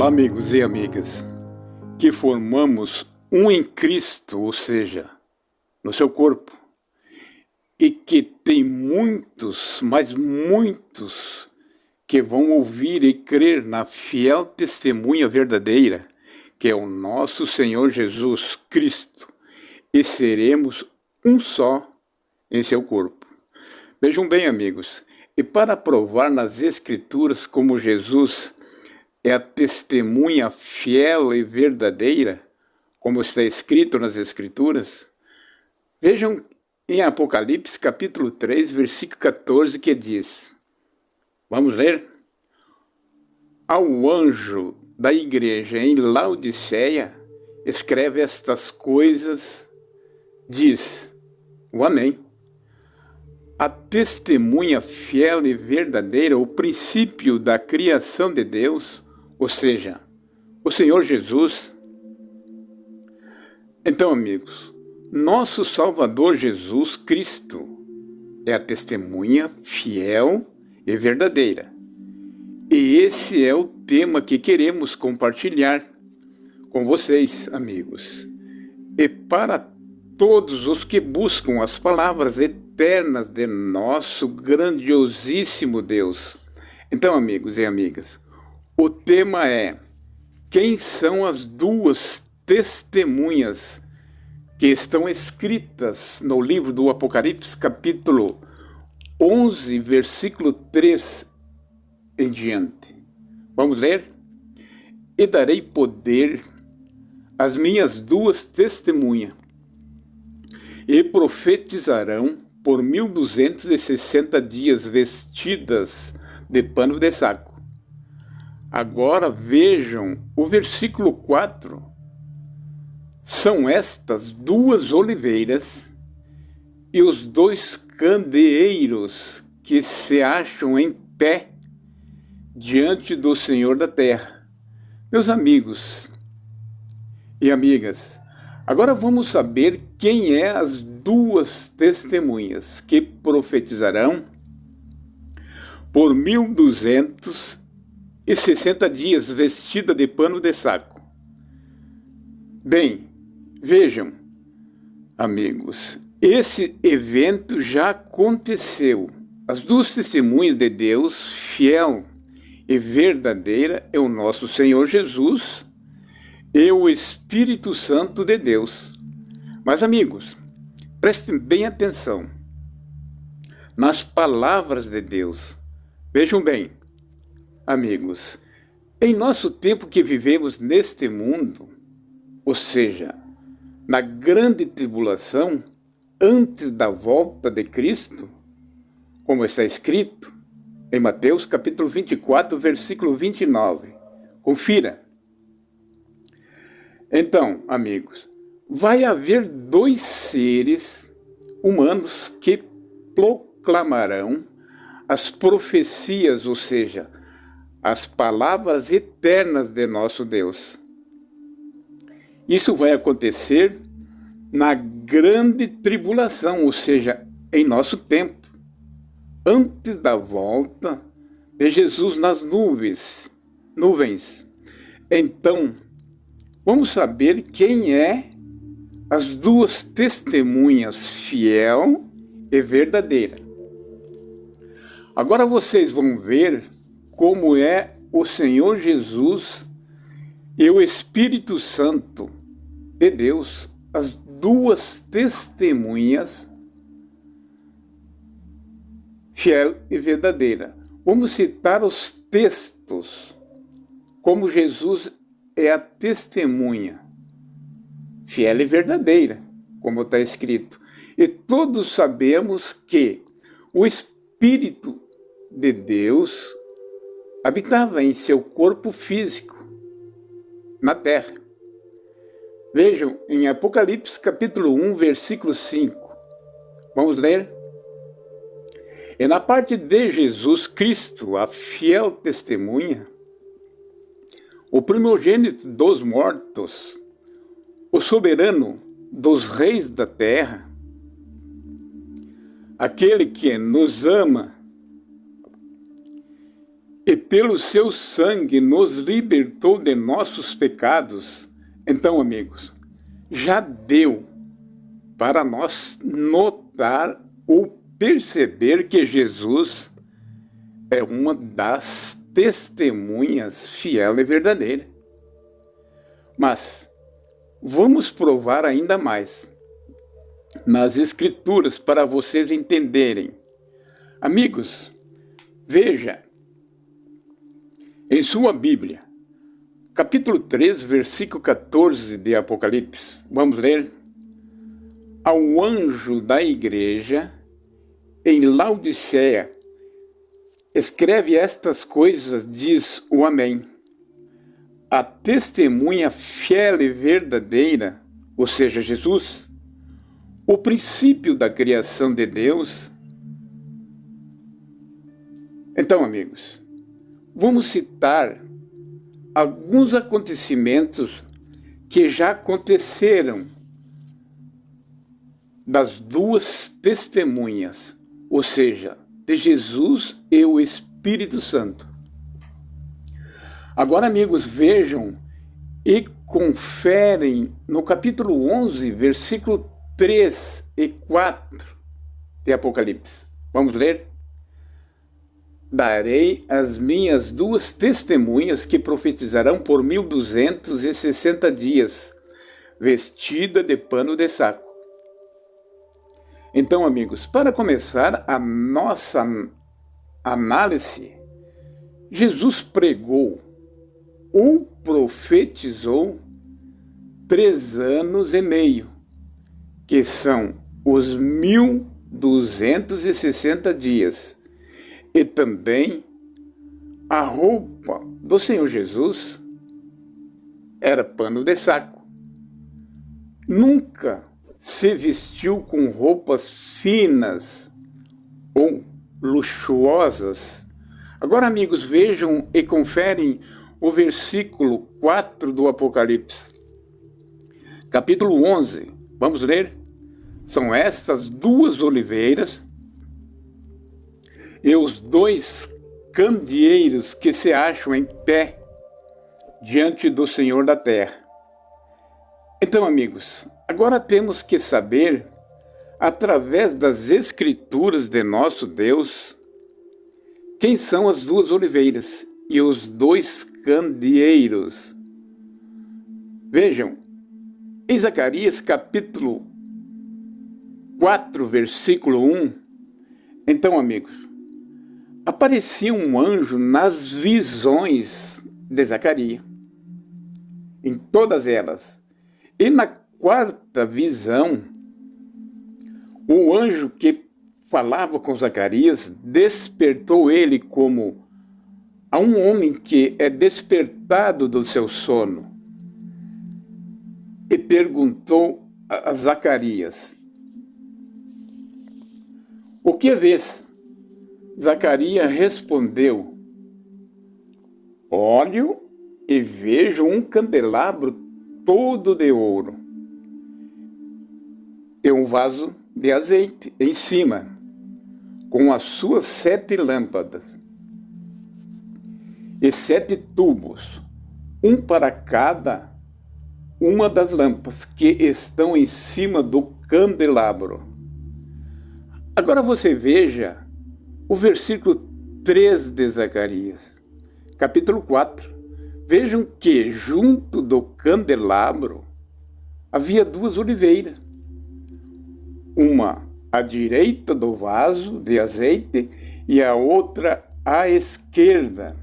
Olá, amigos e amigas, que formamos um em Cristo, ou seja, no seu corpo, e que tem muitos, mas muitos, que vão ouvir e crer na fiel testemunha verdadeira, que é o nosso Senhor Jesus Cristo, e seremos um só em seu corpo. Vejam bem, amigos, e para provar nas Escrituras como Jesus é a testemunha fiel e verdadeira, como está escrito nas Escrituras, vejam em Apocalipse capítulo 3, versículo 14, que diz, vamos ler? Ao anjo da igreja em Laodiceia, escreve estas coisas, diz o Amém. A testemunha fiel e verdadeira, o princípio da criação de Deus, ou seja, o Senhor Jesus. Então, amigos, nosso Salvador Jesus Cristo é a testemunha fiel e verdadeira. E esse é o tema que queremos compartilhar com vocês, amigos. E para todos os que buscam as palavras eternas de nosso grandiosíssimo Deus. Então, amigos e amigas, o tema é: quem são as duas testemunhas que estão escritas no livro do Apocalipse, capítulo 11, versículo 3 em diante? Vamos ler? E darei poder às minhas duas testemunhas, e profetizarão por 1260 dias vestidas de pano de saco. Agora vejam o versículo 4. São estas duas oliveiras e os dois candeeiros que se acham em pé diante do Senhor da terra. Meus amigos e amigas, agora vamos saber quem é as duas testemunhas que profetizarão por 1260 dias vestida de pano de saco. Bem, vejam, amigos, esse evento já aconteceu. As duas testemunhas de Deus, fiel e verdadeira, é o nosso Senhor Jesus e o Espírito Santo de Deus. Mas, amigos, prestem bem atenção nas palavras de Deus. Vejam bem, amigos, em nosso tempo que vivemos neste mundo, ou seja, na grande tribulação, antes da volta de Cristo, como está escrito em Mateus capítulo 24, versículo 29. Confira. Então, amigos, vai haver dois seres humanos que proclamarão as profecias, ou seja, as palavras eternas de nosso Deus. Isso vai acontecer na grande tribulação, ou seja, em nosso tempo, antes da volta de Jesus nas nuvens. Então, vamos saber quem é as duas testemunhas fiel e verdadeira. Agora vocês vão ver como é o Senhor Jesus e o Espírito Santo de Deus, as duas testemunhas fiel e verdadeira. Vamos citar os textos, como Jesus é a testemunha fiel e verdadeira, como está escrito. E todos sabemos que o Espírito de Deus habitava em seu corpo físico, na terra. Vejam em Apocalipse capítulo 1, versículo 5. Vamos ler? E na parte de Jesus Cristo, a fiel testemunha, o primogênito dos mortos, o soberano dos reis da terra, aquele que nos ama e pelo seu sangue nos libertou de nossos pecados, então, amigos, já deu para nós notar ou perceber que Jesus é uma das testemunhas fiel e verdadeira. Mas vamos provar ainda mais nas Escrituras para vocês entenderem. Amigos, veja, em sua Bíblia, capítulo 3, versículo 14 de Apocalipse, vamos ler. Ao anjo da igreja em Laodiceia, escreve estas coisas, diz o Amém. A testemunha fiel e verdadeira, ou seja, Jesus, o princípio da criação de Deus. Então, amigos, vamos citar alguns acontecimentos que já aconteceram das duas testemunhas, ou seja, de Jesus e o Espírito Santo. Agora, amigos, vejam e conferem no capítulo 11, versículo 3 e 4 de Apocalipse. Vamos ler? Darei as minhas duas testemunhas que profetizarão por 1260 dias, vestida de pano de saco. Então, amigos, para começar a nossa análise, Jesus pregou ou profetizou 3 anos e meio, que são os 1260 dias. E também a roupa do Senhor Jesus era pano de saco. Nunca se vestiu com roupas finas ou luxuosas. Agora, amigos, vejam e conferem o versículo 4 do Apocalipse. Capítulo 11, vamos ler? São estas duas oliveiras e os 2 candeeiros que se acham em pé diante do Senhor da terra. Então, amigos, agora temos que saber, através das Escrituras de nosso Deus, quem são as 2 oliveiras e os 2 candeeiros. Vejam, em Zacarias capítulo 4, versículo 1, então, amigos, aparecia um anjo nas visões de Zacarias, em todas elas. E na 4ª visão, o anjo que falava com Zacarias despertou ele como a um homem que é despertado do seu sono e perguntou a Zacarias: o que vês? Zacarias respondeu: olho e vejo um candelabro todo de ouro e um vaso de azeite em cima, com as suas 7 lâmpadas e 7 tubos, um para cada uma das lâmpadas que estão em cima do candelabro. Agora você veja o versículo 3 de Zacarias, capítulo 4. Vejam que junto do candelabro havia 2 oliveiras, uma à direita do vaso de azeite e a outra à esquerda.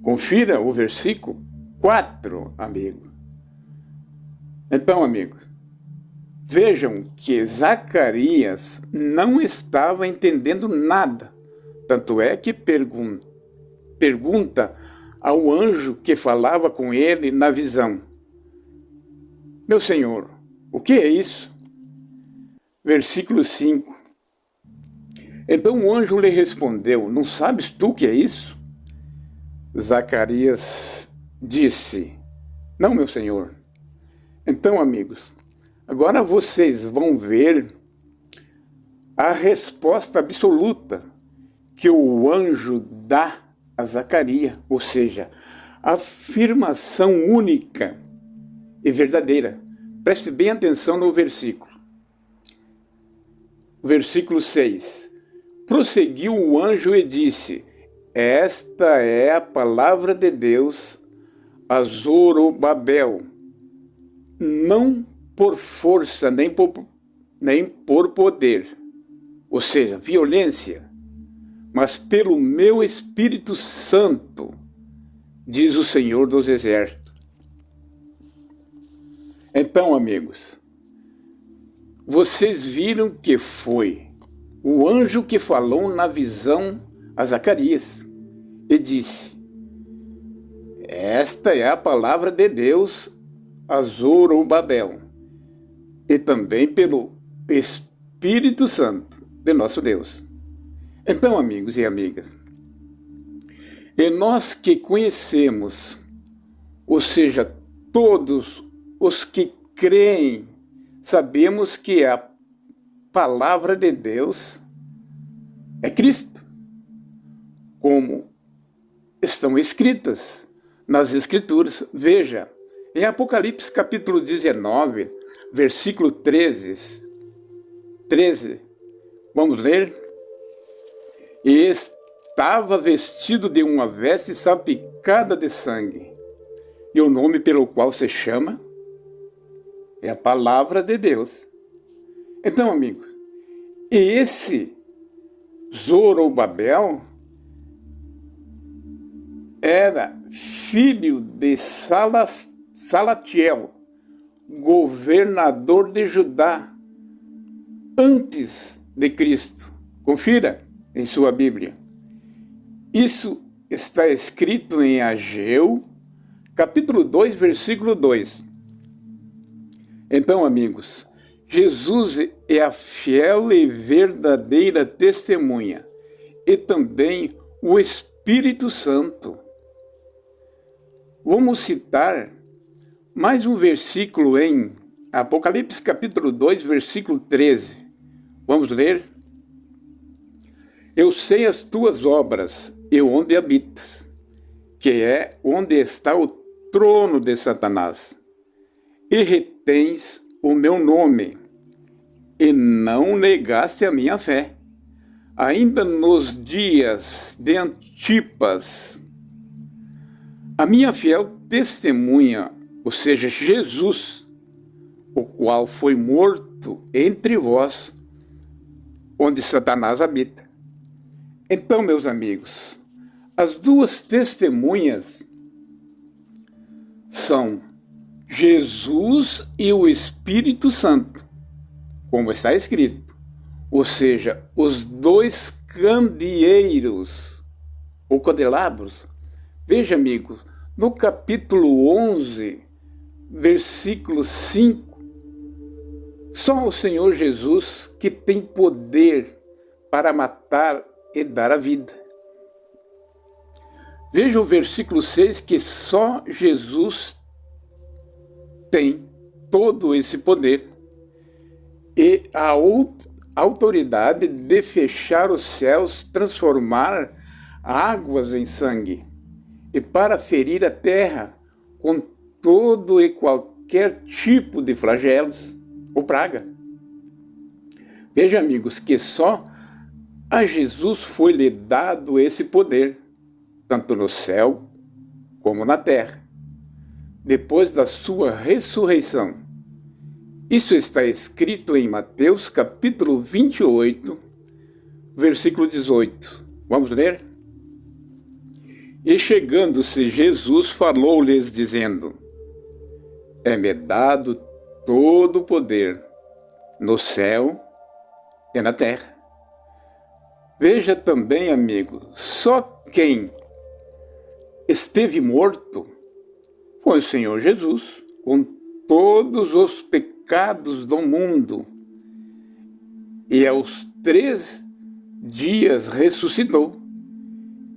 Confira o versículo 4, amigo. Então, amigos, vejam que Zacarias não estava entendendo nada. Tanto é que pergunta ao anjo que falava com ele na visão: meu senhor, o que é isso? Versículo 5. Então o anjo lhe respondeu: não sabes tu o que é isso? Zacarias disse: não, meu senhor. Então, amigos, agora vocês vão ver a resposta absoluta que o anjo dá a Zacarias, ou seja, afirmação única e verdadeira. Preste bem atenção no versículo. Versículo 6. Prosseguiu o anjo e disse: esta é a palavra de Deus a Zorobabel, não por força nem por poder, ou seja, violência, mas pelo meu Espírito Santo, diz o Senhor dos Exércitos. Então, amigos, vocês viram que foi o anjo que falou na visão a Zacarias e disse: esta é a palavra de Deus a Zorobabel, e também pelo Espírito Santo de nosso Deus. Então, amigos e amigas, e nós que conhecemos, ou seja, todos os que creem, sabemos que a palavra de Deus é Cristo, como estão escritas nas Escrituras. Veja, em Apocalipse capítulo 19, versículo 13, vamos ler? E estava vestido de uma veste salpicada de sangue, e o nome pelo qual se chama é a palavra de Deus. Então, amigos, esse Zorobabel era filho de Salatiel, governador de Judá, antes de Cristo. Confira em sua Bíblia. Isso está escrito em Ageu, capítulo 2, versículo 2. Então, amigos, Jesus é a fiel e verdadeira testemunha, e também o Espírito Santo. Vamos citar mais um versículo em Apocalipse capítulo 2, versículo 13. Vamos ler? Eu sei as tuas obras e onde habitas, que é onde está o trono de Satanás, e retens o meu nome, e não negaste a minha fé, ainda nos dias de Antipas, a minha fiel testemunha, ou seja, Jesus, o qual foi morto entre vós, onde Satanás habita. Então, meus amigos, as duas testemunhas são Jesus e o Espírito Santo, como está escrito, ou seja, os dois candeeiros ou candelabros. Veja, amigos, no capítulo 11, versículo 5, só o Senhor Jesus que tem poder para matar e dar a vida. Veja o versículo 6, que só Jesus tem todo esse poder e a autoridade de fechar os céus, transformar águas em sangue, e para ferir a terra com todo e qualquer tipo de flagelos ou praga. Veja, amigos, que só a Jesus foi-lhe dado esse poder, tanto no céu como na terra, depois da sua ressurreição. Isso está escrito em Mateus capítulo 28, versículo 18. Vamos ler? E chegando-se Jesus, falou-lhes, dizendo: é-me dado todo o poder, no céu e na terra. Veja também, amigo, só quem esteve morto foi o Senhor Jesus, com todos os pecados do mundo, e aos 3 dias ressuscitou.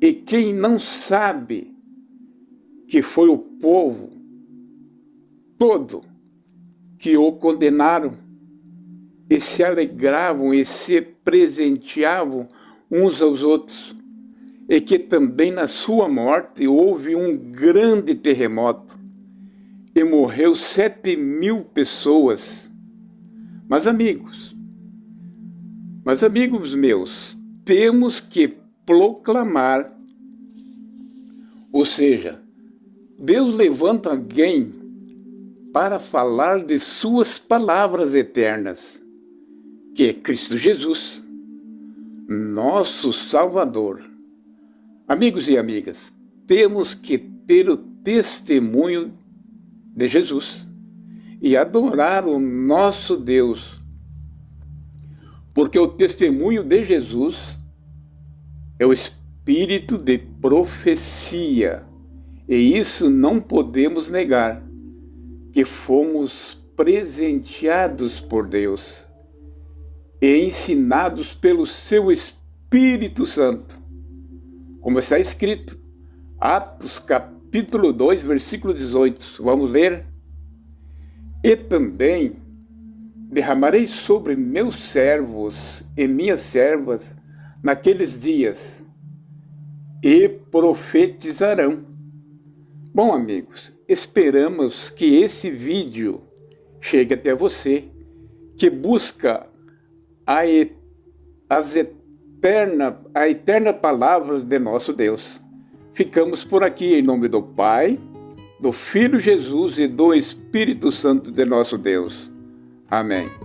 E quem não sabe que foi o povo todo que o condenaram e se alegravam e se presenteavam uns aos outros, e que também na sua morte houve um grande terremoto e morreu 7.000 pessoas. Mas amigos meus, temos que proclamar, ou seja, Deus levanta alguém para falar de suas palavras eternas, que é Cristo Jesus, nosso Salvador. Amigos e amigas, temos que ter o testemunho de Jesus e adorar o nosso Deus, porque o testemunho de Jesus é o espírito de profecia, e isso não podemos negar, que fomos presenteados por Deus e ensinados pelo seu Espírito Santo, como está escrito, Atos capítulo 2, versículo 18. Vamos ler? E também derramarei sobre meus servos e minhas servas naqueles dias, e profetizarão. Bom, amigos, esperamos que esse vídeo chegue até você, que busca a eterna palavra de nosso Deus. Ficamos por aqui em nome do Pai, do Filho Jesus e do Espírito Santo de nosso Deus. Amém.